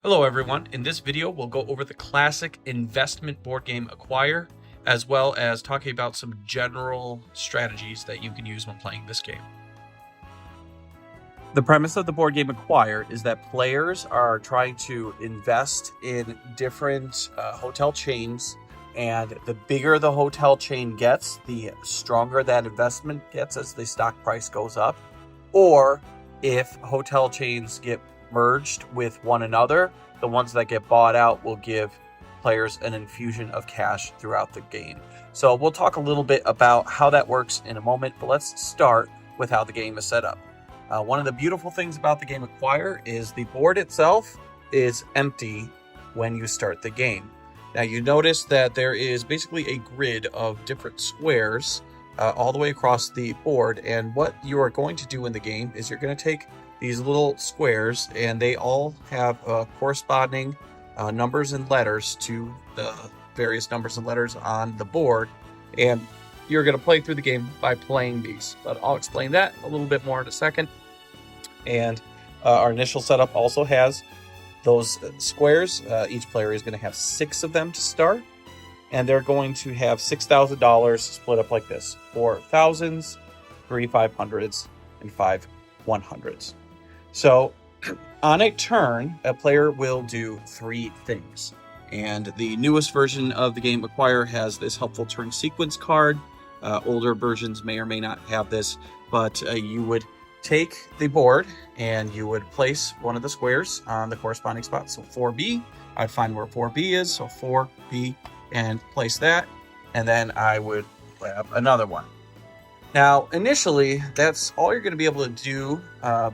Hello everyone, in this video we'll go over the classic investment board game Acquire, as well as talking about some general strategies that you can use when playing this game. The premise of the board game Acquire is that players are trying to invest in different hotel chains, and the bigger the hotel chain gets, the stronger that investment gets as the stock price goes up. Or if hotel chains get merged with one another, the ones that get bought out will give players an infusion of cash throughout the game. So we'll talk a little bit about how that works in a moment, but let's start with how the game is set up. One of the beautiful things about the game Acquire is the board itself is empty when you start the game. Now you notice that there is basically a grid of different squares all the way across the board, and what you are going to do in the game is you're going to take these little squares, and they all have corresponding numbers and letters to the various numbers and letters on the board, and you're going to play through the game by playing these, but I'll explain that a little bit more in a second. And our initial setup also has those squares. Each player is going to have 6 of them to start, and they're going to have $6,000 split up like this: 4 thousands, 3 500s, and 5 100s. So on a turn, a player will do 3 things. And the newest version of the game Acquire has this helpful turn sequence card. Older versions may or may not have this, but you would take the board and you would place one of the squares on the corresponding spot. So 4B, I'd find where 4B is, so 4B, and place that. And then I would have another one. Now, initially, that's all you're going to be able to do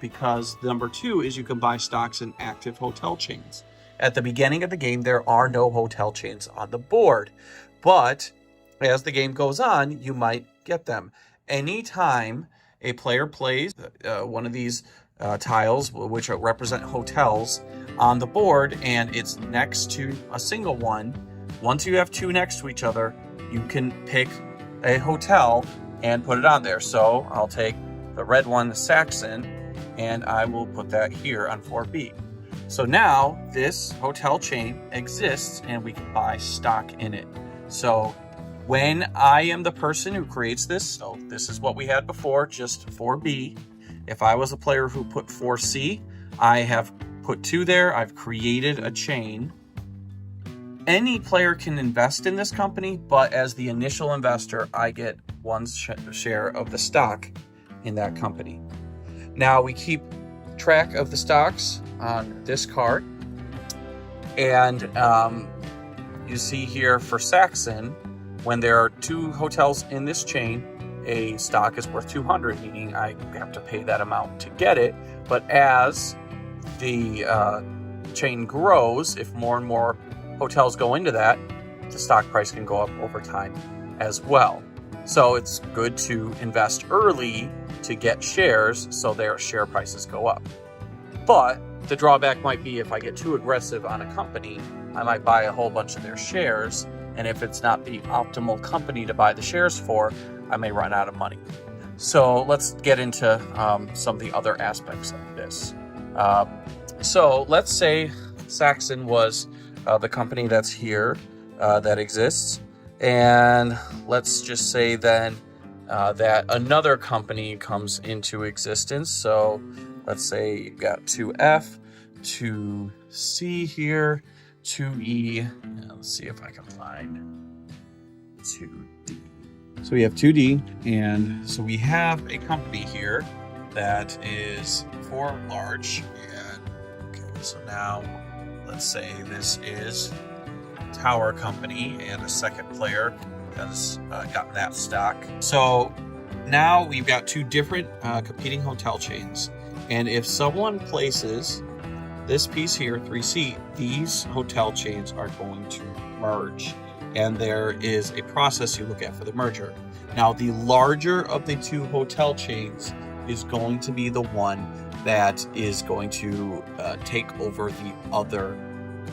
because number 2 is you can buy stocks in active hotel chains. At the beginning of the game, there are no hotel chains on the board, but as the game goes on, you might get them. Anytime a player plays one of these tiles, which represent hotels, on the board, and it's next to a single one, once you have 2 next to each other, you can pick a hotel and put it on there. So I'll take the red one, Saxon, and I will put that here on 4B. So now this hotel chain exists and we can buy stock in it. So when I am the person who creates this, so this is what we had before, just 4B. If I was a player who put 4C, I have put 2 there, I've created a chain. Any player can invest in this company, but as the initial investor, I get 1 share of the stock in that company. Now we keep track of the stocks on this card, and you see here for Saxon, when there are 2 hotels in this chain, a stock is worth 200, meaning I have to pay that amount to get it. But as the chain grows, if more and more hotels go into that, the stock price can go up over time as well. So it's good to invest early to get shares so their share prices go up. But the drawback might be if I get too aggressive on a company, I might buy a whole bunch of their shares, and if it's not the optimal company to buy the shares for, I may run out of money. So let's get into some of the other aspects of this. So let's say Saxon was the company that's here that exists, and let's just say then that another company comes into existence. So let's say you've got 2F, 2C here, 2E, and let's see if I can find 2D. So we have 2D, and so we have a company here that is for large, and okay, so now let's say this is Tower Company, and a second player has gotten that stock. So now we've got 2 different competing hotel chains, and if someone places this piece here, 3C, these hotel chains are going to merge, and there is a process you look at for the merger. Now, the larger of the 2 hotel chains is going to be the one that is going to take over the other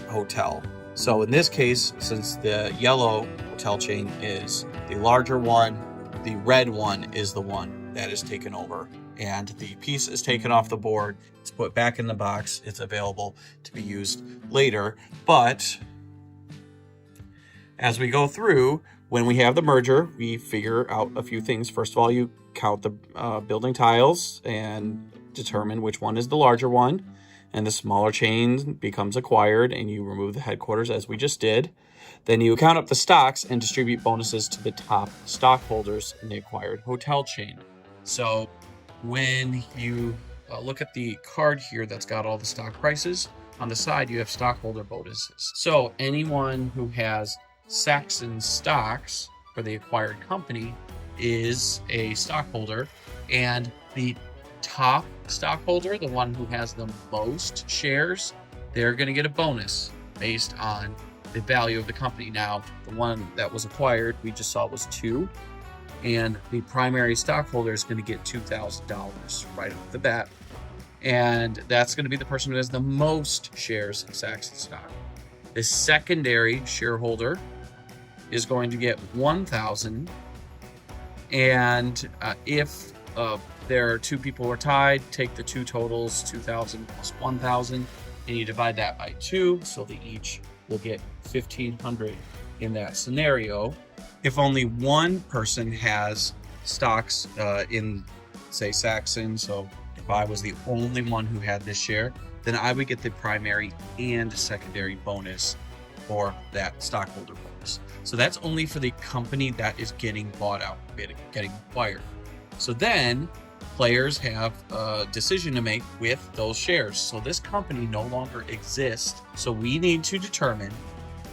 hotel. So in this case, since the yellow hotel chain is the larger one, the red one is the one that is taken over and the piece is taken off the board. It's put back in the box. It's available to be used later. But as we go through, when we have the merger, we figure out a few things. First of all, you count the building tiles and determine which one is the larger one. And the smaller chain becomes acquired, and you remove the headquarters as we just did. Then you count up the stocks and distribute bonuses to the top stockholders in the acquired hotel chain. So when you look at the card here that's got all the stock prices, on the side you have stockholder bonuses. So anyone who has Saxon stocks for the acquired company is a stockholder, and the top stockholder, the one who has the most shares, they're going to get a bonus based on the value of the company. Now, the one that was acquired, we just saw was 2, and the primary stockholder is going to get $2,000 right off the bat, and that's going to be the person who has the most shares in Saxon stock. The secondary shareholder is going to get $1,000, and if there are 2 people who are tied, take the 2 totals, 2,000 plus 1,000, and you divide that by 2, so they each will get 1,500 in that scenario. If only one person has stocks in, say, Saxon, so if I was the only one who had this share, then I would get the primary and secondary bonus for that stockholder bonus. So that's only for the company that is getting bought out, getting acquired. So then players have a decision to make with those shares. So this company no longer exists. So we need to determine,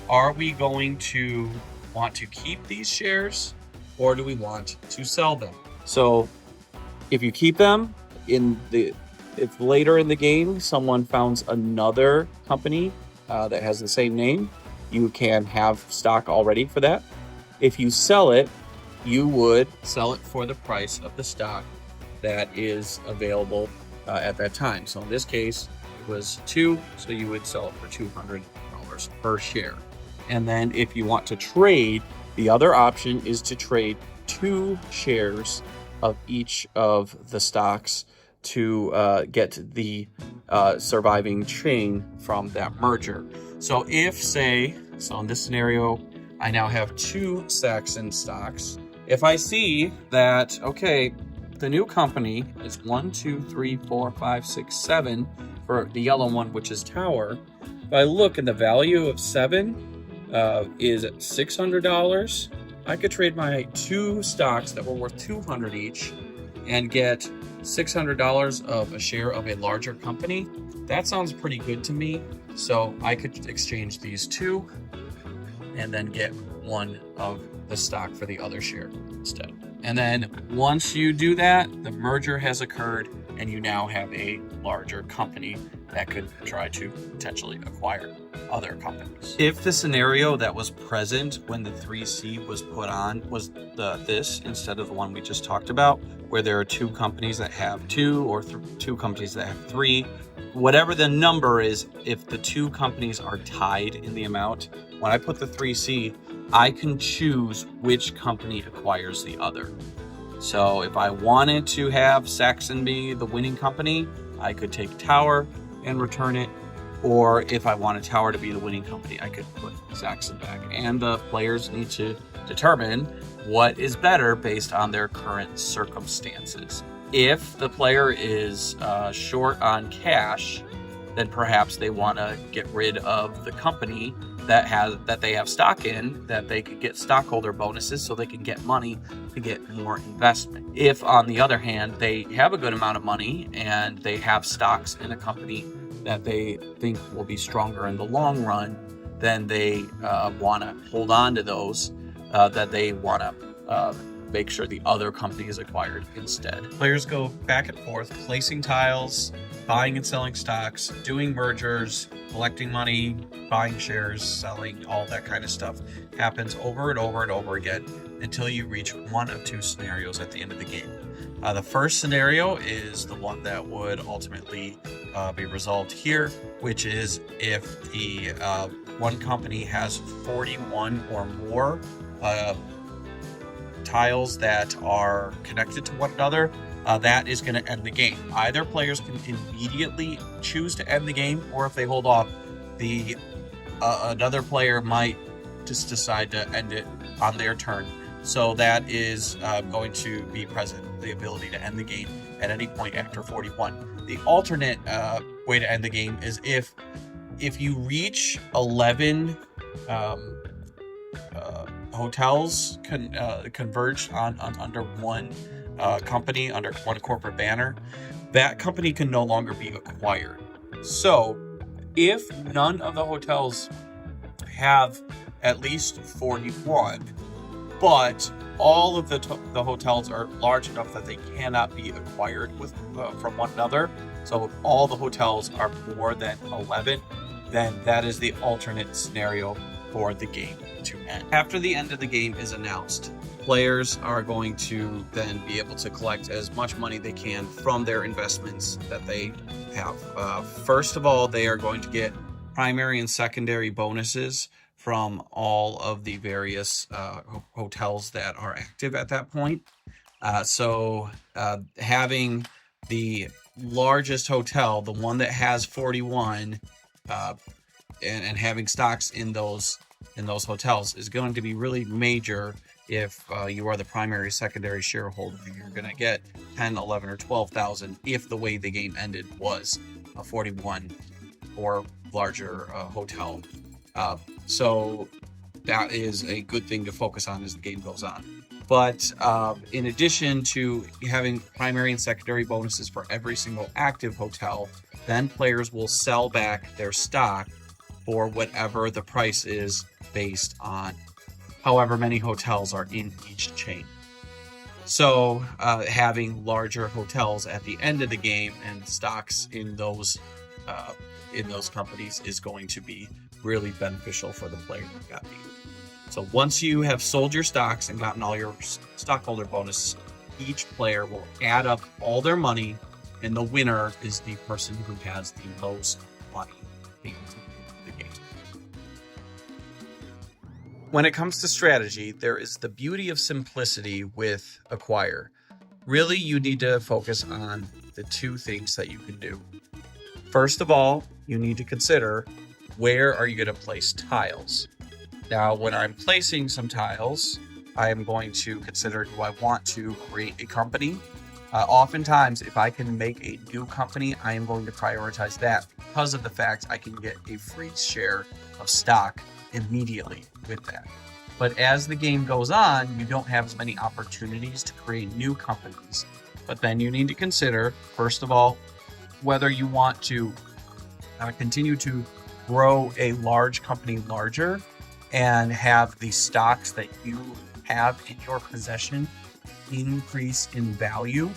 are we going to want to keep these shares, or do we want to sell them? So if you keep them, if later in the game someone founds another company that has the same name, you can have stock already for that. If you sell it, you would sell it for the price of the stock that is available at that time. So in this case, it was 2, so you would sell it for $200 per share. And then if you want to trade, the other option is to trade 2 shares of each of the stocks to get the surviving chain from that merger. So if, say, so in this scenario, I now have 2 Saxon stocks. If I see that, okay, the new company is 1, 2, 3, 4, 5, 6, 7 for the yellow one, which is Tower. If I look and the value of 7 is $600, I could trade my 2 stocks that were worth $200 each and get $600 of a share of a larger company. That sounds pretty good to me. So I could exchange these 2 and then get 1 of the stock for the other share instead. And then once you do that, the merger has occurred and you now have a larger company that could try to potentially acquire other companies. If the scenario that was present when the 3C was put on was this instead of the one we just talked about, where there are 2 companies that have 2 or 2 companies that have 3, whatever the number is, if the 2 companies are tied in the amount, when I put the 3C, I can choose which company acquires the other. So if I wanted to have Saxon be the winning company, I could take Tower and return it. Or if I wanted Tower to be the winning company, I could put Saxon back. And the players need to determine what is better based on their current circumstances. If the player is short on cash, then perhaps they want to get rid of the company that they have stock in, that they could get stockholder bonuses so they can get money to get more investment. If, on the other hand, they have a good amount of money and they have stocks in a company that they think will be stronger in the long run, then they want to hold on to those, that they want to make sure the other company is acquired instead. Players go back and forth, placing tiles, buying and selling stocks, doing mergers, collecting money, buying shares, selling, all that kind of stuff happens over and over and over again until you reach one of 2 scenarios at the end of the game. The first scenario is the one that would ultimately be resolved here, which is if the one company has 41 or more tiles that are connected to one another, that is going to end the game. Either players can immediately choose to end the game, or if they hold off, the another player might just decide to end it on their turn. So that is going to be present, the ability to end the game at any point after 41. The alternate way to end the game is if you reach 11 hotels converged on under one company, under one corporate banner, that company can no longer be acquired. So if none of the hotels have at least 41, but all of the hotels are large enough that they cannot be acquired with from one another, so if all the hotels are more than 11, then that is the alternate scenario for the game to end. After the end of the game is announced, players are going to then be able to collect as much money they can from their investments that they have. First of all, they are going to get primary and secondary bonuses from all of the various hotels that are active at that point. So having the largest hotel, the one that has 41, and having stocks in those hotels is going to be really major. If you are the primary, secondary shareholder, you're going to get 10, 11, or 12,000 if the way the game ended was a 41 or larger hotel. So that is a good thing to focus on as the game goes on. But in addition to having primary and secondary bonuses for every single active hotel, then players will sell back their stock for whatever the price is based on however many hotels are in each chain. So having larger hotels at the end of the game and stocks in those companies is going to be really beneficial for the player who got beat. So once you have sold your stocks and gotten all your stockholder bonus, each player will add up all their money, and the winner is the person who has the most money in the game. When it comes to strategy, there is the beauty of simplicity with Acquire. Really, you need to focus on the two things that you can do. First of all, you need to consider, where are you going to place tiles? Now, when I'm placing some tiles, I am going to consider, do I want to create a company? Oftentimes, if I can make a new company, I am going to prioritize that because of the fact I can get a free share of stock immediately with that. But as the game goes on, you don't have as many opportunities to create new companies. But then you need to consider, first of all, whether you want to continue to grow a large company larger and have the stocks that you have in your possession increase in value,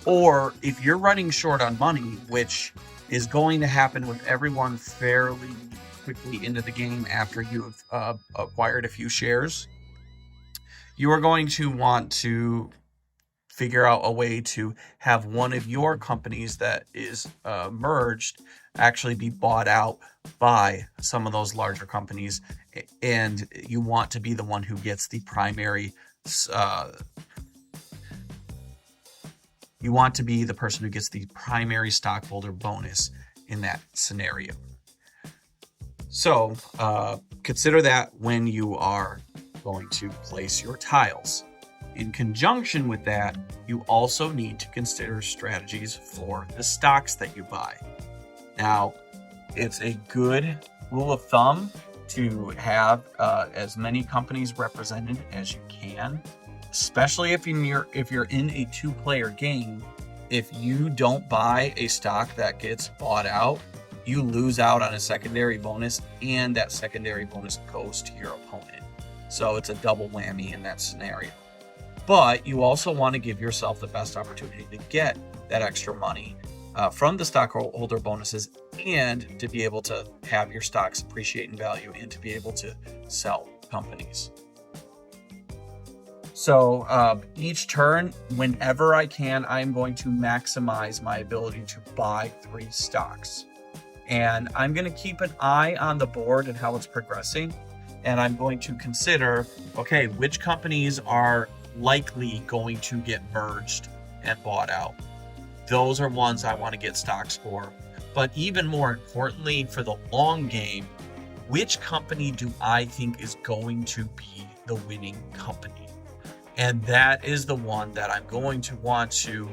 or if you're running short on money, which is going to happen with everyone fairly quickly into the game after you've acquired a few shares, you are going to want to figure out a way to have one of your companies that is merged actually be bought out by some of those larger companies, and you want to be the one who gets the primary you want to be the person who gets the primary stockholder bonus in that scenario. So consider that when you are going to place your tiles. In conjunction with that, you also need to consider strategies for the stocks that you buy. Now, it's a good rule of thumb to have as many companies represented as you can, especially if you're in a two-player game. If you don't buy a stock that gets bought out, you lose out on a secondary bonus, and that secondary bonus goes to your opponent. So it's a double whammy in that scenario. But you also want to give yourself the best opportunity to get that extra money from the stockholder bonuses, and to be able to have your stocks appreciate in value, and to be able to sell companies. So each turn, whenever I can, I'm going to maximize my ability to buy 3 stocks. And I'm going to keep an eye on the board and how it's progressing. And I'm going to consider, okay, which companies are likely going to get merged and bought out. Those are ones I want to get stocks for. But even more importantly, for the long game, which company do I think is going to be the winning company? And that is the one that I'm going to want to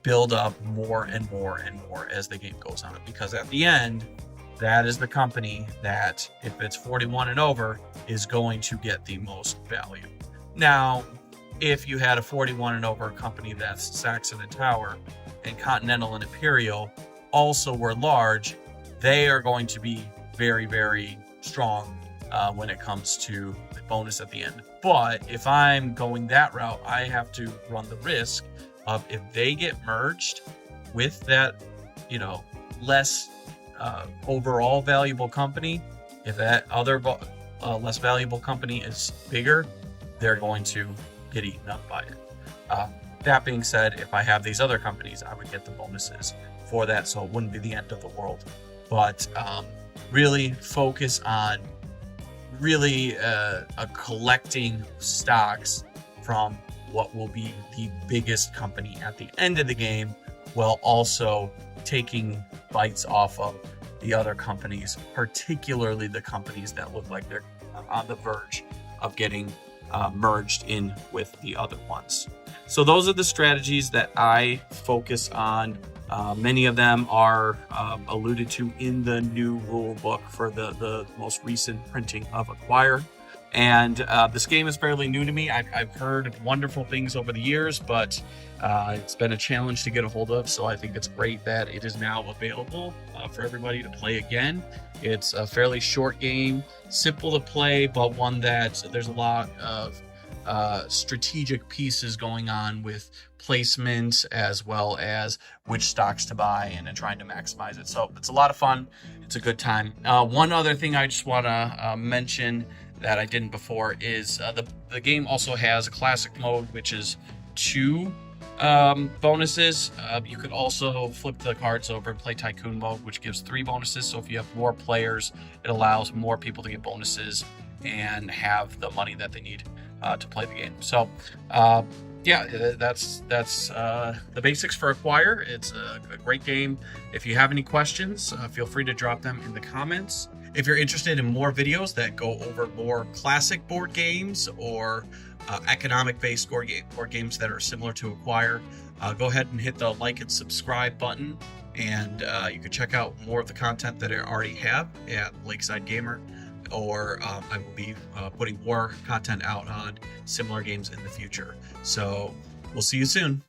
build up more and more and more as the game goes on. Because at the end, that is the company that, if it's 41 and over, is going to get the most value. Now, if you had a 41 and over company that's Saxon and Tower and Continental and Imperial also were large, they are going to be very, very strong when it comes to the bonus at the end. But if I'm going that route, I have to run the risk of, if they get merged with that, less overall valuable company, if that other less valuable company is bigger, they're going to get eaten up by it. That being said, if I have these other companies, I would get the bonuses for that, so it wouldn't be the end of the world. But really focus on collecting stocks from what will be the biggest company at the end of the game, while also taking bites off of the other companies, particularly the companies that look like they're on the verge of getting merged in with the other ones. So those are the strategies that I focus on. Many of them are alluded to in the new rule book for the most recent printing of Acquire. And this game is fairly new to me. I've heard wonderful things over the years, but it's been a challenge to get a hold of. So I think it's great that it is now available for everybody to play again. It's a fairly short game, simple to play, but one that there's a lot of strategic pieces going on with placement, as well as which stocks to buy and trying to maximize it. So it's a lot of fun. It's a good time. One other thing I just want to mention that I didn't before is the game also has a classic mode, which is 2 bonuses. You could also flip the cards over and play tycoon mode, which gives 3 bonuses. So if you have more players, it allows more people to get bonuses and have the money that they need to play the game. So yeah, that's the basics for Acquire. It's a great game. If you have any questions, feel free to drop them in the comments. If you're interested in more videos that go over more classic board games or economic-based board games that are similar to Acquire, go ahead and hit the like and subscribe button, and you can check out more of the content that I already have at Lakeside Gamer, or I will be putting more content out on similar games in the future. So we'll see you soon.